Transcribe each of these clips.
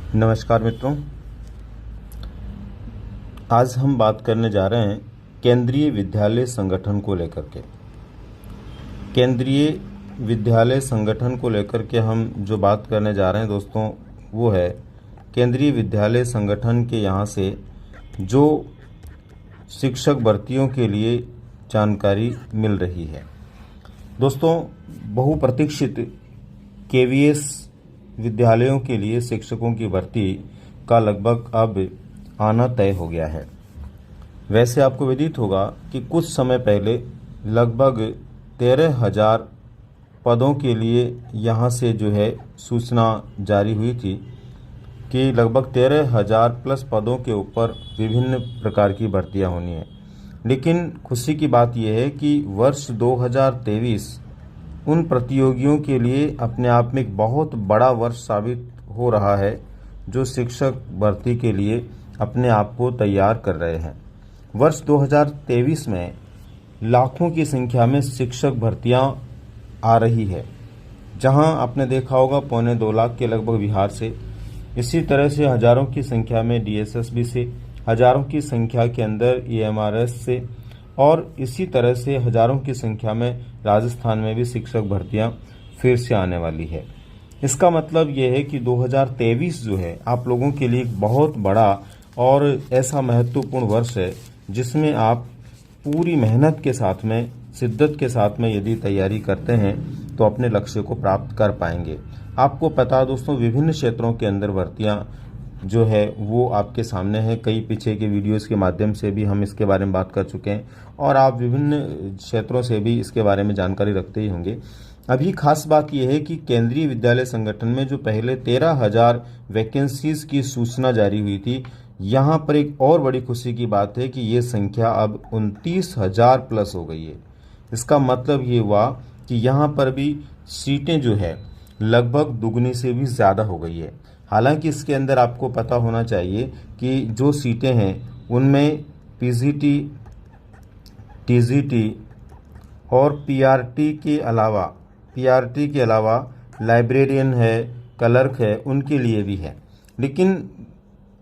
नमस्कार मित्रों, आज हम बात करने जा रहे हैं केंद्रीय विद्यालय संगठन को लेकर के। केंद्रीय विद्यालय संगठन को लेकर के हम जो बात करने जा रहे हैं दोस्तों, वो है केंद्रीय विद्यालय संगठन के यहाँ से जो शिक्षक भर्तियों के लिए जानकारी मिल रही है। दोस्तों, बहुप्रतीक्षित केवीएस विद्यालयों के लिए शिक्षकों की भर्ती का लगभग अब आना तय हो गया है। वैसे आपको विदित होगा कि कुछ समय पहले लगभग 13,000 पदों के लिए यहाँ से जो है सूचना जारी हुई थी कि लगभग 13,000 प्लस पदों के ऊपर विभिन्न प्रकार की भर्तियाँ होनी है। लेकिन खुशी की बात यह है कि वर्ष 2023 उन प्रतियोगियों के लिए अपने आप में एक बहुत बड़ा वर्ष साबित हो रहा है, जो शिक्षक भर्ती के लिए अपने आप को तैयार कर रहे हैं। वर्ष 2023 में लाखों की संख्या में शिक्षक भर्तियां आ रही है, जहां आपने देखा होगा 2.25 लाख के लगभग बिहार से, इसी तरह से हजारों की संख्या में डीएसएसबी से, हजारों की संख्या के अंदर ईएमआरएस से, और इसी तरह से हजारों की संख्या में राजस्थान में भी शिक्षक भर्तियां फिर से आने वाली है। इसका मतलब यह है कि 2023 जो है आप लोगों के लिए एक बहुत बड़ा और ऐसा महत्वपूर्ण वर्ष है, जिसमें आप पूरी मेहनत के साथ में, शिद्दत के साथ में यदि तैयारी करते हैं तो अपने लक्ष्य को प्राप्त कर पाएंगे। आपको पता है दोस्तों, विभिन्न क्षेत्रों के अंदर भर्तियां जो है वो आपके सामने है। कई पीछे के वीडियोस के माध्यम से भी हम इसके बारे में बात कर चुके हैं और आप विभिन्न क्षेत्रों से भी इसके बारे में जानकारी रखते ही होंगे। अभी खास बात यह है कि केंद्रीय विद्यालय संगठन में जो पहले 13,000 वैकेंसीज की सूचना जारी हुई थी, यहाँ पर एक और बड़ी खुशी की बात है कि ये संख्या अब 29,000 प्लस हो गई है। इसका मतलब ये हुआ कि यहाँ पर भी सीटें जो है लगभग दुगनी से भी ज़्यादा हो गई है। हालांकि इसके अंदर आपको पता होना चाहिए कि जो सीटें हैं उनमें पीजीटी, टीजीटी और पीआरटी के अलावा लाइब्रेरियन है, क्लर्क है, उनके लिए भी है। लेकिन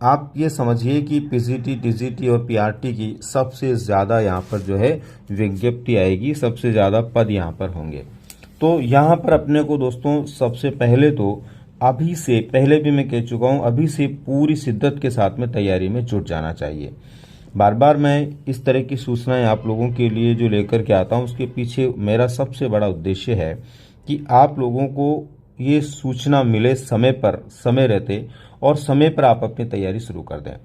आप ये समझिए कि पीजीटी, टीजीटी और पीआरटी की सबसे ज़्यादा यहाँ पर जो है विज्ञप्ति आएगी, सबसे ज़्यादा पद यहाँ पर होंगे। तो यहाँ पर अपने को दोस्तों सबसे पहले तो अभी से, पहले भी मैं कह चुका हूँ, अभी से पूरी शिद्दत के साथ में तैयारी में जुट जाना चाहिए। बार बार मैं इस तरह की सूचनाएं आप लोगों के लिए जो लेकर के आता हूँ, उसके पीछे मेरा सबसे बड़ा उद्देश्य है कि आप लोगों को ये सूचना मिले समय पर, समय रहते, और समय पर आप अपनी तैयारी शुरू कर दें।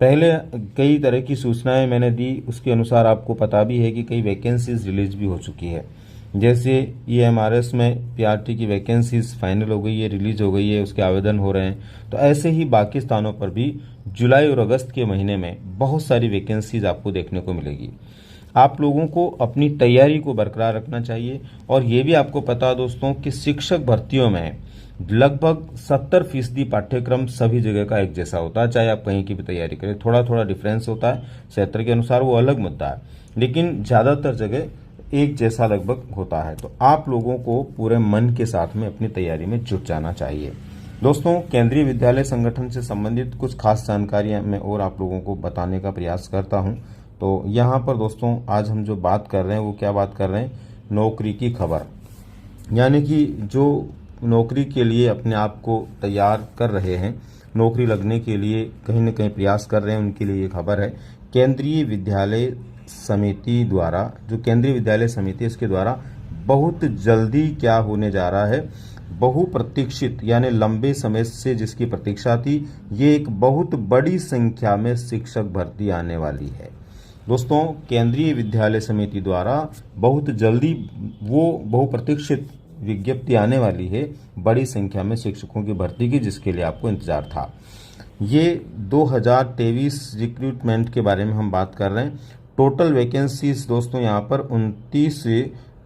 पहले कई तरह की सूचनाएं मैंने दी, उसके अनुसार आपको पता भी है कि कई वैकेंसीज रिलीज भी हो चुकी है। जैसे ईएमआरएस में पीआरटी की वैकेंसीज फाइनल हो गई है, रिलीज हो गई है, उसके आवेदन हो रहे हैं। तो ऐसे ही बाकी स्थानों पर भी जुलाई और अगस्त के महीने में बहुत सारी वैकेंसीज आपको देखने को मिलेगी। आप लोगों को अपनी तैयारी को बरकरार रखना चाहिए। और ये भी आपको पता है दोस्तों कि शिक्षक भर्तियों में लगभग 70% पाठ्यक्रम सभी जगह का एक जैसा होता है, चाहे आप कहीं की भी तैयारी करें। थोड़ा थोड़ा डिफरेंस होता है क्षेत्र के अनुसार, वो अलग मुद्दा है, लेकिन ज़्यादातर जगह एक जैसा लगभग होता है। तो आप लोगों को पूरे मन के साथ में अपनी तैयारी में जुट जाना चाहिए। दोस्तों, केंद्रीय विद्यालय संगठन से संबंधित कुछ खास जानकारियां मैं और आप लोगों को बताने का प्रयास करता हूं। तो यहाँ पर दोस्तों आज हम जो बात कर रहे हैं वो क्या बात कर रहे हैं, नौकरी की खबर, यानी कि जो नौकरी के लिए अपने आप को तैयार कर रहे हैं, नौकरी लगने के लिए कहीं न कहीं प्रयास कर रहे हैं, उनके लिए ये खबर है। केंद्रीय विद्यालय समिति द्वारा, जो केंद्रीय विद्यालय समिति है, इसके द्वारा बहुत जल्दी क्या होने जा रहा है, बहुप्रतीक्षित यानी लंबे समय से जिसकी प्रतीक्षा थी, ये एक बहुत बड़ी संख्या में शिक्षक भर्ती आने वाली है। दोस्तों, केंद्रीय विद्यालय समिति द्वारा बहुत जल्दी वो बहुप्रतीक्षित विज्ञप्ति आने वाली है, बड़ी संख्या में शिक्षकों की भर्ती की, जिसके लिए आपको इंतजार था। ये 2023 रिक्रूटमेंट के बारे में हम बात कर रहे हैं। टोटल वैकेंसीज दोस्तों यहाँ पर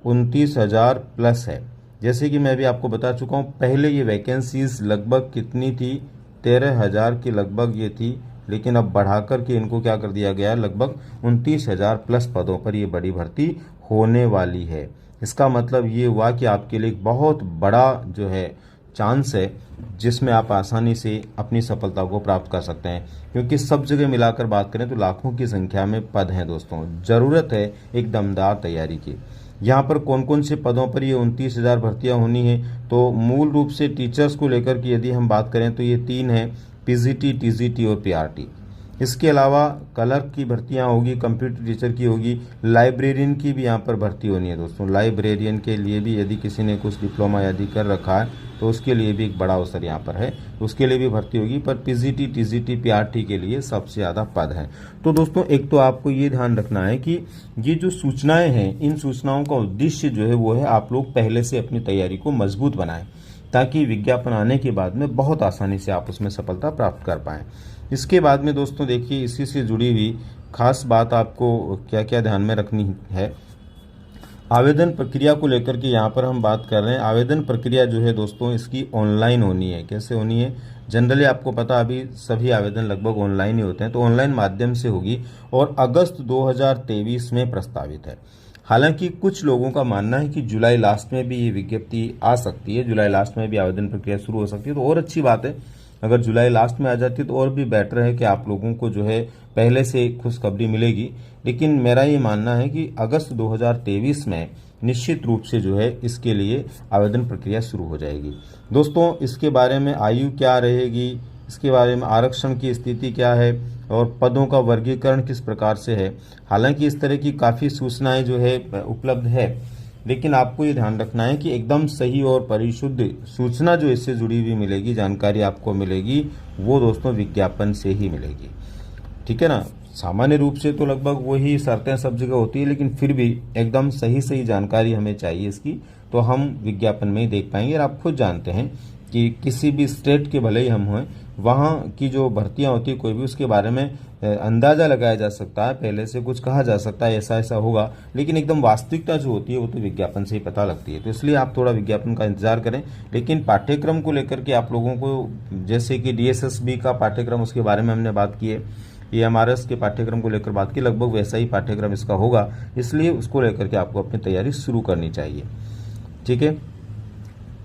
29,000 प्लस है। जैसे कि मैं भी आपको बता चुका हूँ, पहले ये वैकेंसीज लगभग कितनी थी, 13,000 के लगभग ये थी, लेकिन अब बढ़ाकर के इनको क्या कर दिया गया है, लगभग 29,000 प्लस पदों पर ये बड़ी भर्ती होने वाली है। इसका मतलब ये हुआ कि आपके लिए एक बहुत बड़ा जो है चांस है जिसमें आप आसानी से अपनी सफलता को प्राप्त कर सकते हैं, क्योंकि सब जगह मिलाकर बात करें तो लाखों की संख्या में पद हैं दोस्तों। ज़रूरत है एक दमदार तैयारी की। यहाँ पर कौन कौन से पदों पर ये 29,000 भर्तियाँ होनी है, तो मूल रूप से टीचर्स को लेकर के यदि हम बात करें तो ये 3 हैं, पीजीटी, टीजीटी और पीआरटी। इसके अलावा क्लर्क की भर्तियां होगी, कंप्यूटर टीचर की होगी, लाइब्रेरियन की भी यहाँ पर भर्ती होनी है दोस्तों। लाइब्रेरियन के लिए भी यदि किसी ने कुछ डिप्लोमा यदि कर रखा है तो उसके लिए भी एक बड़ा अवसर यहाँ पर है, उसके लिए भी भर्ती होगी। पर पीजीटी, टीजीटी, पीआरटी के लिए सबसे ज़्यादा पद हैं। तो दोस्तों एक तो आपको ये ध्यान रखना है कि ये जो सूचनाएं हैं, इन सूचनाओं का उद्देश्य जो है वो है आप लोग पहले से अपनी तैयारी को मजबूत बनाएं, ताकि विज्ञापन आने के बाद में बहुत आसानी से आप उसमें सफलता प्राप्त कर पाएं। इसके बाद में दोस्तों देखिए, इसी से जुड़ी हुई खास बात आपको क्या क्या ध्यान में रखनी है। आवेदन प्रक्रिया को लेकर के यहाँ पर हम बात कर रहे हैं। आवेदन प्रक्रिया जो है दोस्तों इसकी ऑनलाइन होनी है। कैसे होनी है? जनरली आपको पता अभी सभी आवेदन लगभग ऑनलाइन ही होते हैं, तो ऑनलाइन माध्यम से होगी और अगस्त 2023 में प्रस्तावित है। हालांकि कुछ लोगों का मानना है कि जुलाई लास्ट में भी ये विज्ञप्ति आ सकती है, जुलाई लास्ट में भी आवेदन प्रक्रिया शुरू हो सकती है, तो और अच्छी बात है। अगर जुलाई लास्ट में आ जाती है तो और भी बेटर है कि आप लोगों को जो है पहले से खुशखबरी मिलेगी। लेकिन मेरा ये मानना है कि अगस्त 2023 में निश्चित रूप से जो है इसके लिए आवेदन प्रक्रिया शुरू हो जाएगी। दोस्तों इसके बारे में आयु क्या रहेगी, इसके बारे में आरक्षण की स्थिति क्या है और पदों का वर्गीकरण किस प्रकार से है, हालांकि इस तरह की काफ़ी सूचनाएं जो है उपलब्ध है, लेकिन आपको ये ध्यान रखना है कि एकदम सही और परिशुद्ध सूचना जो इससे जुड़ी हुई मिलेगी, जानकारी आपको मिलेगी, वो दोस्तों विज्ञापन से ही मिलेगी। ठीक है ना? सामान्य रूप से तो लगभग वही शर्तें सब जगह होती है, लेकिन फिर भी एकदम सही जानकारी हमें चाहिए इसकी, तो हम विज्ञापन में ही देख पाएंगे। और आप खुद जानते हैं कि किसी भी स्टेट के भले ही हम हों, वहाँ की जो भर्तियाँ होती है कोई भी, उसके बारे में अंदाज़ा लगाया जा सकता है, पहले से कुछ कहा जा सकता है ऐसा ऐसा होगा, लेकिन एकदम वास्तविकता जो होती है वो तो विज्ञापन से ही पता लगती है। तो इसलिए आप थोड़ा विज्ञापन का इंतजार करें। लेकिन पाठ्यक्रम को लेकर के आप लोगों को, जैसे कि डीएसएसबी का पाठ्यक्रम, उसके बारे में हमने बात की है, एएमआरएस के पाठ्यक्रम को लेकर बात की, लगभग वैसा ही पाठ्यक्रम इसका होगा, इसलिए उसको लेकर के आपको अपनी तैयारी शुरू करनी चाहिए। ठीक है?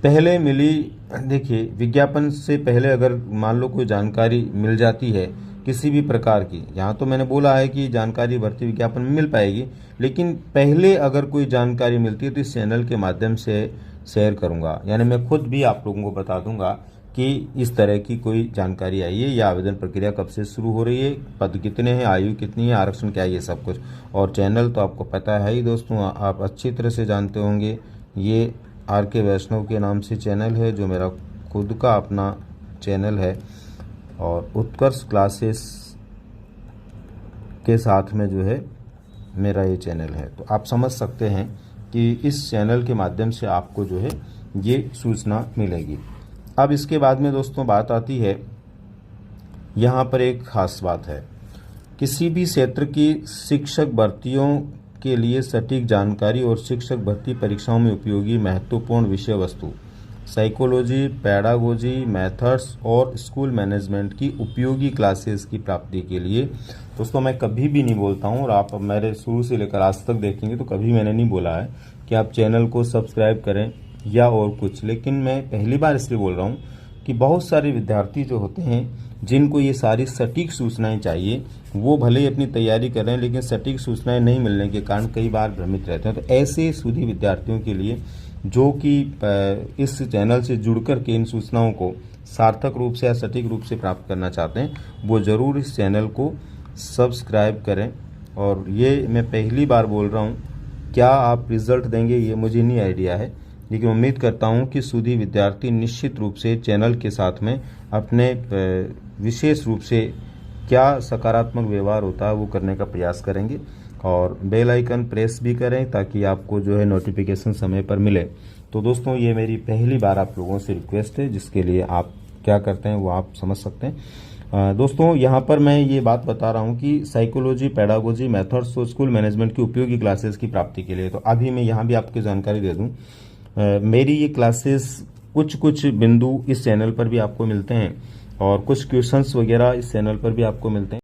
पहले मिली, देखिए विज्ञापन से पहले अगर मान लो कोई जानकारी मिल जाती है किसी भी प्रकार की, यहाँ तो मैंने बोला है कि जानकारी भर्ती विज्ञापन में मिल पाएगी, लेकिन पहले अगर कोई जानकारी मिलती है तो इस चैनल के माध्यम से शेयर करूँगा, यानी मैं खुद भी आप लोगों को बता दूंगा कि इस तरह की कोई जानकारी आई है, या आवेदन प्रक्रिया कब से शुरू हो रही है, पद कितने हैं, आयु कितनी है, आरक्षण क्या है, ये सब कुछ। और चैनल तो आपको पता है ही दोस्तों, आप अच्छी तरह से जानते होंगे, ये आर.के. वैष्णव के नाम से चैनल है, जो मेरा खुद का अपना चैनल है, और उत्कर्ष क्लासेस के साथ में जो है मेरा ये चैनल है। तो आप समझ सकते हैं कि इस चैनल के माध्यम से आपको जो है ये सूचना मिलेगी। अब इसके बाद में दोस्तों बात आती है, यहाँ पर एक खास बात है, किसी भी क्षेत्र की शिक्षक भर्तियों के लिए सटीक जानकारी और शिक्षक भर्ती परीक्षाओं में उपयोगी महत्वपूर्ण विषय वस्तु, साइकोलॉजी, पैडागोजी, मेथड्स और स्कूल मैनेजमेंट की उपयोगी क्लासेस की प्राप्ति के लिए, दोस्तों मैं कभी भी नहीं बोलता हूँ, और आप मेरे शुरू से लेकर आज तक देखेंगे तो कभी मैंने नहीं बोला है कि आप चैनल को सब्सक्राइब करें या और कुछ, लेकिन मैं पहली बार इसलिए बोल रहा हूँ कि बहुत सारे विद्यार्थी जो होते हैं जिनको ये सारी सटीक सूचनाएं चाहिए, वो भले ही अपनी तैयारी कर रहे हैं, लेकिन सटीक सूचनाएं नहीं मिलने के कारण कई बार भ्रमित रहते हैं। तो ऐसे सूधी विद्यार्थियों के लिए जो कि इस चैनल से जुड़कर के इन सूचनाओं को सार्थक रूप से या सटीक रूप से प्राप्त करना चाहते हैं, वो ज़रूर इस चैनल को सब्सक्राइब करें। और ये मैं पहली बार बोल रहा हूँ, क्या आप रिजल्ट देंगे ये मुझे नहीं आइडिया है, लेकिन उम्मीद करता हूं कि सूधी विद्यार्थी निश्चित रूप से चैनल के साथ में अपने विशेष रूप से क्या सकारात्मक व्यवहार होता है वो करने का प्रयास करेंगे, और बेल आइकन प्रेस भी करें ताकि आपको जो है नोटिफिकेशन समय पर मिले। तो दोस्तों ये मेरी पहली बार आप लोगों से रिक्वेस्ट है, जिसके लिए आप क्या करते हैं वो आप समझ सकते हैं। दोस्तों यहाँ पर मैं ये बात बता रहा हूँ कि साइकोलॉजी, पैडागोजी, मेथड्स और स्कूल मैनेजमेंट की उपयोगी क्लासेस की प्राप्ति के लिए, तो अभी मैं यहाँ भी आपकी जानकारी दे दूँ, मेरी ये क्लासेस कुछ बिंदु इस चैनल पर भी आपको मिलते हैं, और कुछ क्वेश्चंस वगैरह इस चैनल पर भी आपको मिलते हैं।